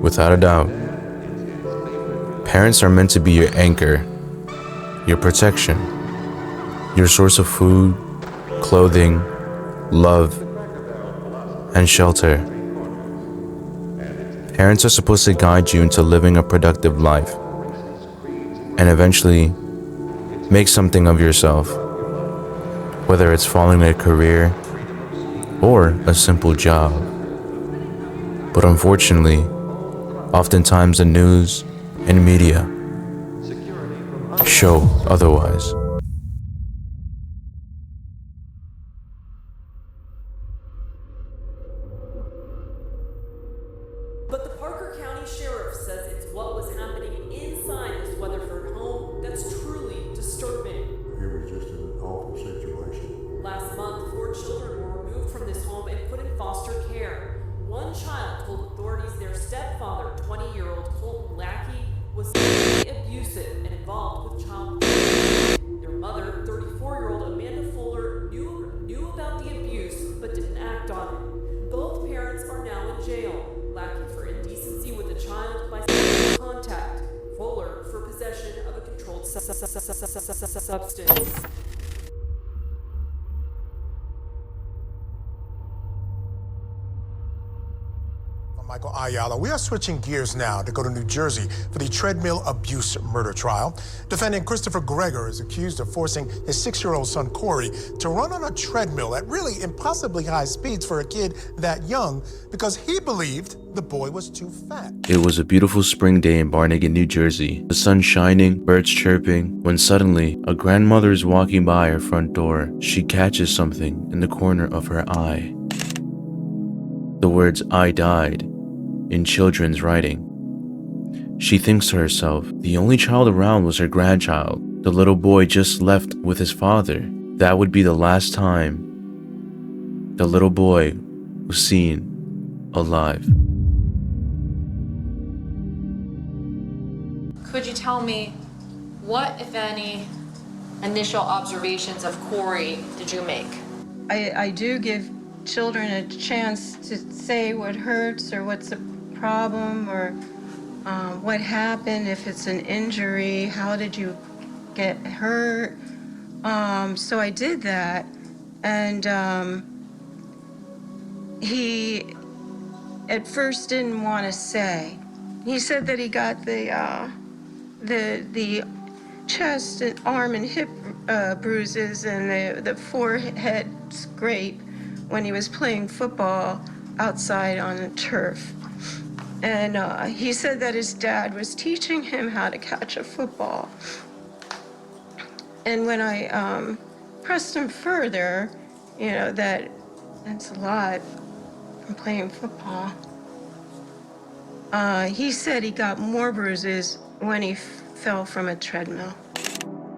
Without a doubt, parents are meant to be your anchor, your protection, your source of food, clothing, love, and shelter. Parents are supposed to guide you into living a productive life and eventually make something of yourself, whether it's following a career or a simple job. But unfortunately, oftentimes the news and media show otherwise. But the Parker County Sheriff says it's what was happening inside his Weatherford home that's truly disturbing. It was just an awful situation. Last month, 4 children were removed from this home and put in foster care. One child told authorities their stepfather, 20-year-old Colton Lackey, was sexually abusive and involved with child pornography. Their mother, 34-year-old Amanda Fuller, knew about the abuse but didn't act on it. Both parents are now in jail. Lackey for indecency with a child by sexual contact. Fuller for possession of a controlled substance. Michael Ayala. We are switching gears now to go to New Jersey for the Treadmill abuse murder trial. Defendant Christopher Greger is accused of forcing his 6-year-old son Corey to run on a treadmill at really impossibly high speeds for a kid that young because he believed the boy was too fat. It was a beautiful spring day in Barnegat, New Jersey. The sun shining, birds chirping, when suddenly a grandmother is walking by her front door. She catches something in the corner of her eye. The words "I died" in children's writing. She thinks to herself, the only child around was her grandchild. The little boy just left with his father. That would be the last time the little boy was seen alive. Could you tell me what, if any, initial observations of Corey did you make? I do give children a chance to say what hurts or what's the problem or what happened, if it's an injury, how did you get hurt? So I did that, and he at first didn't want to say. He said that he got the chest and arm and hip bruises and the forehead scrape when he was playing football outside on the turf. And he said that his dad was teaching him how to catch a football. And when I pressed him further, you know, that's a lot from playing football. He said he got more bruises when he fell from a treadmill.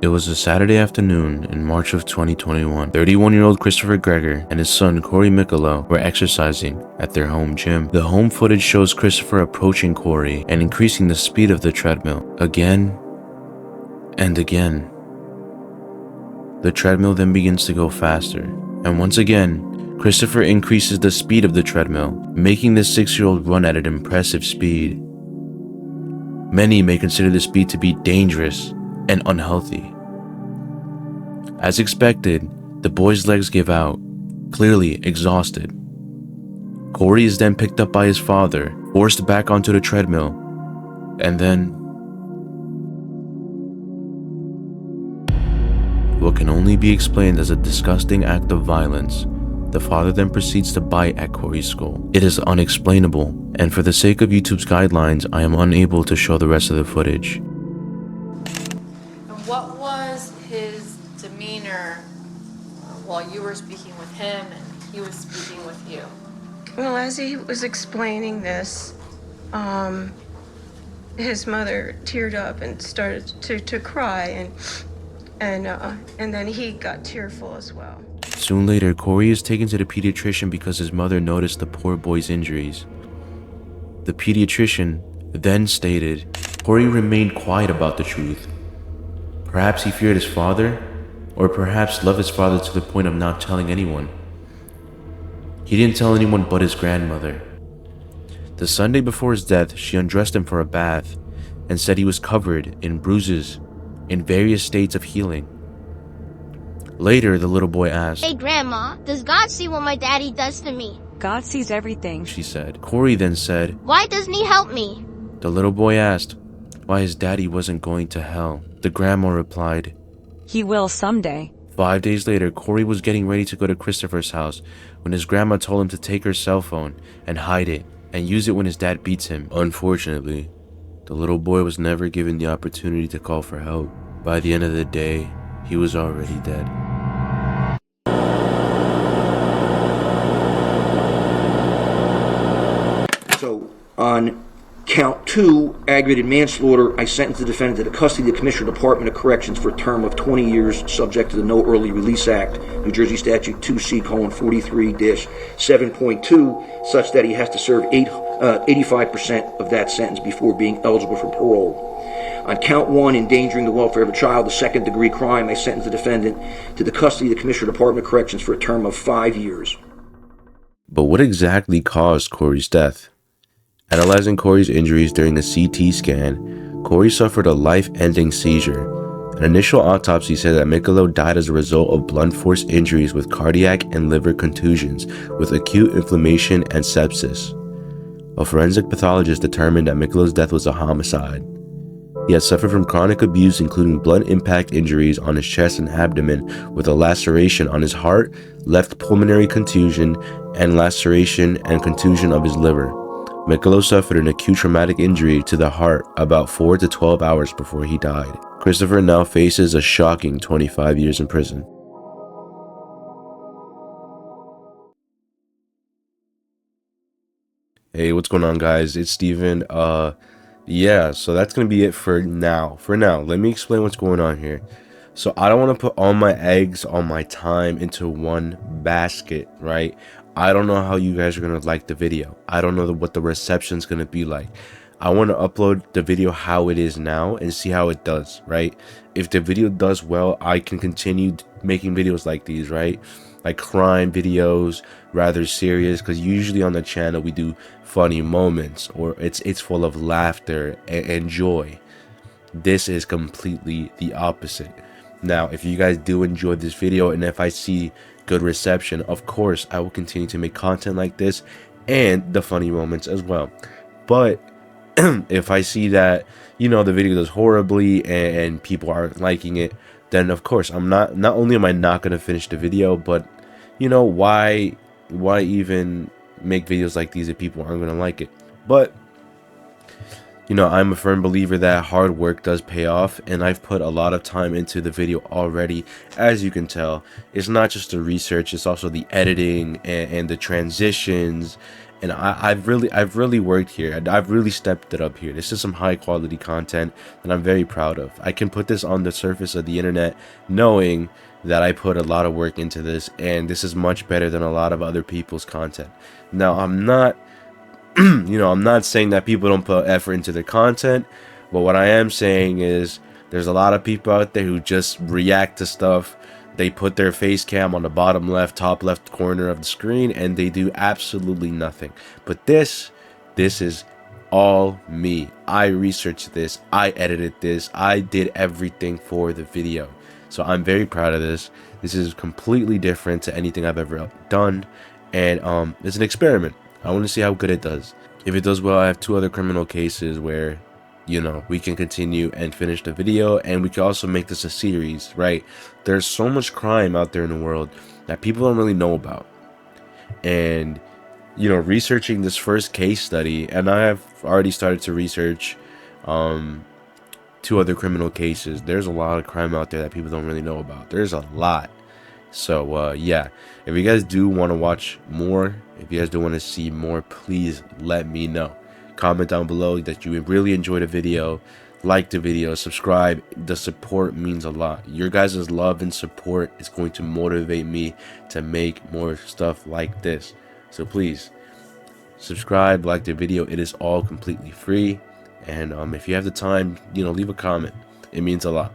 It was a Saturday afternoon in March of 2021. 31-year-old Christopher Greger and his son Corey Micolo were exercising at their home gym. The home footage shows Christopher approaching Corey and increasing the speed of the treadmill again and again. The treadmill then begins to go faster, and once again, Christopher increases the speed of the treadmill, making the 6-year-old run at an impressive speed. Many may consider the speed to be dangerous and unhealthy. As expected, the boy's legs give out, clearly exhausted. Corey is then picked up by his father, forced back onto the treadmill, and then what can only be explained as a disgusting act of violence, the father then proceeds to bite at Corey's skull. It is unexplainable, and for the sake of YouTube's guidelines, I am unable to show the rest of the footage. What was his demeanor while you were speaking with him and he was speaking with you? Well, as he was explaining this, his mother teared up and started to cry, and then he got tearful as well. Soon later, Corey is taken to the pediatrician because his mother noticed the poor boy's injuries. The pediatrician then stated Corey remained quiet about the truth, Perhaps he feared his father, or perhaps loved his father to the point of not telling anyone. He didn't tell anyone but his grandmother. The Sunday before his death, she undressed him for a bath and said he was covered in bruises in various states of healing. Later, the little boy asked, "Hey Grandma, does God see what my daddy does to me?" God sees everything. she said. Corey then said, "Why doesn't he help me?" the little boy asked why his daddy wasn't going to hell. The grandma replied, He will someday. 5 days later, Corey was getting ready to go to Christopher's house when his grandma told him to take her cell phone and hide it and use it when his dad beats him. Unfortunately, the little boy was never given the opportunity to call for help. By the end of the day, he was already dead. So, on count 2, aggravated manslaughter, I sentenced the defendant to the custody of the Commissioner Department of Corrections for a term of 20 years, subject to the No Early Release Act, New Jersey Statute 2C:43-7.2, such that he has to serve 85% of that sentence before being eligible for parole. On count 1, endangering the welfare of a child, a second-degree crime, I sentenced the defendant to the custody of the Commissioner Department of Corrections for a term of 5 years. But what exactly caused Corey's death? Analyzing Corey's injuries during the CT scan, Corey suffered a life-ending seizure. An initial autopsy said that Mikolo died as a result of blunt force injuries with cardiac and liver contusions with acute inflammation and sepsis. A forensic pathologist determined that Mikolo's death was a homicide. He had suffered from chronic abuse, including blunt impact injuries on his chest and abdomen, with a laceration on his heart, left pulmonary contusion, and laceration and contusion of his liver. Mikolo suffered an acute traumatic injury to the heart about 4 to 12 hours before he died. Christopher now faces a shocking 25 years in prison. Hey, what's going on, guys? It's Steven. Yeah, so that's gonna be it for now. Let me explain what's going on here. So I don't want to put all my eggs, all my time into one basket, right? I don't know how you guys are gonna like the video. I don't know what the reception's gonna be like. I want to upload the video how it is now and see how it does, right? If the video does well, I can continue making videos like these, right? Like crime videos, rather serious, because usually on the channel we do funny moments, or it's full of laughter and joy. This is completely the opposite. Now, if you guys do enjoy this video and if I see good reception, of course I will continue to make content like this and the funny moments as well. But if I see that, you know, the video does horribly and people aren't liking it, then of course I'm not only am I not going to finish the video, but you know, why even make videos like these if people aren't going to like it? But you know, I'm a firm believer that hard work does pay off, and I've put a lot of time into the video already. As you can tell, it's not just the research, it's also the editing and the transitions. And I've really worked here. I've really stepped it up here. This is some high quality content that I'm very proud of. I can put this on the surface of the internet knowing that I put a lot of work into this, and this is much better than a lot of other people's content. Now, I'm not I'm not saying that people don't put effort into their content, but what I am saying is there's a lot of people out there who just react to stuff. They put their face cam on the bottom left, top left corner of the screen, and they do absolutely nothing. But this is all me. I researched this, I edited this, I did everything for the video. So I'm very proud of this. This is completely different to anything I've ever done, and it's an experiment. I want to see how good it does. If it does well, I have 2 other criminal cases where, you know, we can continue and finish the video, and we can also make this a series, right? There's so much crime out there in the world that people don't really know about. And, you know, researching this first case study, and I have already started to research 2 other criminal cases. There's a lot of crime out there that people don't really know about. There's a lot. So yeah, if you guys do want to watch more, if you guys do want to see more, please let me know. Comment down below that you really enjoyed the video, like the video, subscribe. The support means a lot. Your guys' love and support is going to motivate me to make more stuff like this. So please subscribe, like the video. It is all completely free, and if you have the time, you know, leave a comment. It means a lot.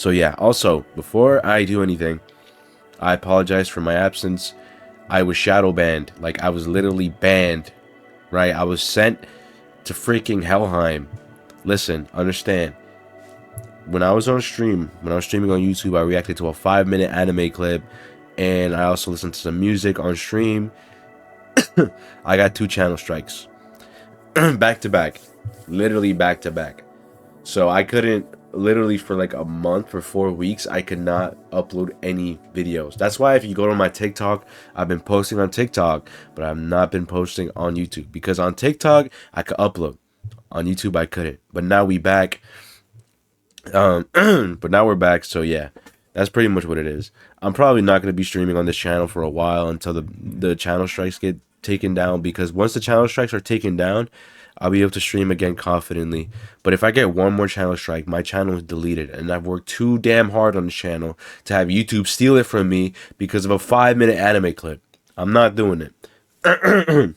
So yeah, also, before I do anything, I apologize for my absence. I was shadow banned. Like, I was literally banned, right? I was sent to freaking Helheim. Listen, understand. When I was streaming on YouTube, I reacted to a 5-minute anime clip, and I also listened to some music on stream. I got 2 channel strikes. Back to back. Literally back to back. So I couldn't, literally for like a month, for 4 weeks, I could not upload any videos. That's why if you go to my TikTok, I've been posting on TikTok, but I've not been posting on YouTube. Because on TikTok, I could upload. On YouTube, I couldn't. But now we back. But now we're back, so yeah. That's pretty much what it is. I'm probably not going to be streaming on this channel for a while until the channel strikes get taken down, because once the channel strikes are taken down, I'll be able to stream again confidently. But if I get one more channel strike, my channel is deleted, and I've worked too damn hard on this channel to have YouTube steal it from me because of a 5-minute anime clip. I'm not doing it.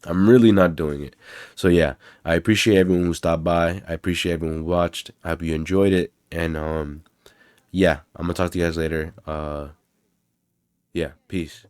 I'm really not doing it. So yeah, I appreciate everyone who stopped by. I appreciate everyone who watched. I hope you enjoyed it, and yeah, I'm gonna talk to you guys later. Yeah, peace.